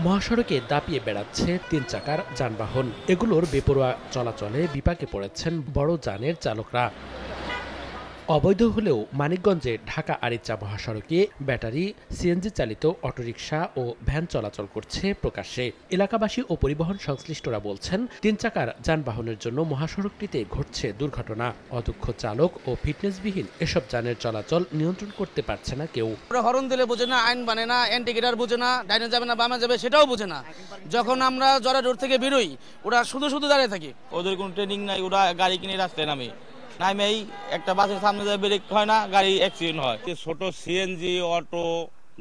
মহাসড়কে দাপিয়ে বেড়াচ্ছে ৩ চাকার যানবাহন। এগুলোর বেপরোয়া চলাচলে বিপাকে পড়েছেন বড় যানের চালকরা। অবৈধ হলেও মানিকগঞ্জে ঢাকা আরিচা মহাসড়কে ব্যাটারি, সিএনজি চালিত অটোরিকশা ও ভ্যান চলাচল করছে প্রকাশ্যে। এলাকাবাসী ও পরিবহন সংশ্লিষ্টরা বলছেন, ৩ চাকার যানবাহনের জন্য মহাসড়কটিতে ঘটছে দুর্ঘটনা। অদক্ষ চালক ও ফিটনেসবিহীন এসব যানের চলাচল নিয়ন্ত্রণ করতে পারছে না কেউ। হরন দিলে বোঝে না, আইন মানে না, ইন্ডিকেটর বোঝে না, ডাইনে যাবে না বামে যাবে সেটাও বোঝে না। যখন আমরা জরা রোড থেকে বেরোই ওরা শুধু দাঁড়িয়ে থাকে। ওদের কোনো ট্রেনিং নাই, ওরা গাড়ি কিনে রাস্তায় নামে নামেই একটা বাসের সামনে যায় ব্রেক হয় না, গাড়ি অ্যাক্সিডেন্ট হয়। ছোট সিএনজি অটো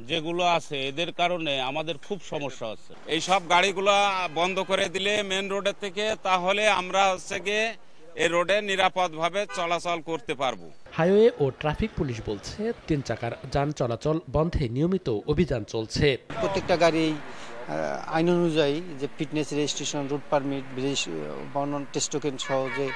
যেগুলো আছে এদের কারণে আমাদের খুব সমস্যা হচ্ছে। এই সব গাড়িগুলো বন্ধ করে দিলে মেন রোডের থেকে, তাহলে আমরা গিয়ে এই রোডে নিরাপদভাবে চলাচল করতে পারবো। হাইওয়ে ও ট্রাফিক পুলিশ বলছে, ৩ চাকার যান চলাচল বন্ধে নিয়মিত অভিযান চলছে। প্রত্যেকটা গাড়ি আইন অনুযায়ী যে ফিটনেস রেজিস্ট্রেশন, রুট পারমিট, বর্ণন, টেস্ট টোকেন সহ যে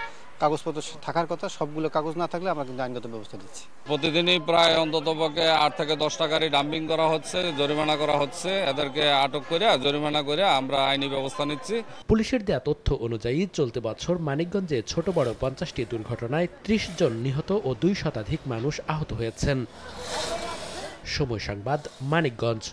কাগজপত্র থাকার কথা, সবগুলো কাগজ না থাকলে আমরা কিন্তু আইনগত ব্যবস্থা দিচ্ছি। প্রতিদিনই প্রায় অন্ততপক্ষে 8 থেকে 10টা গাড়ি ডাম্পিং করা হচ্ছে, জরিমানা করা হচ্ছে। এদেরকে আটক করে জরিমানা করে আমরা আইনি ব্যবস্থা নিচ্ছি। পুলিশের দেয়া তথ্য অনুযায়ী চলতি বছর মানিকগঞ্জে ছোট বড় 50টি দুর্ঘটনায় 30 জন নিহত ও 2 শতাধিক মানুষ আহত হয়েছেন। সময় সংবাদ, মানিকগঞ্জ।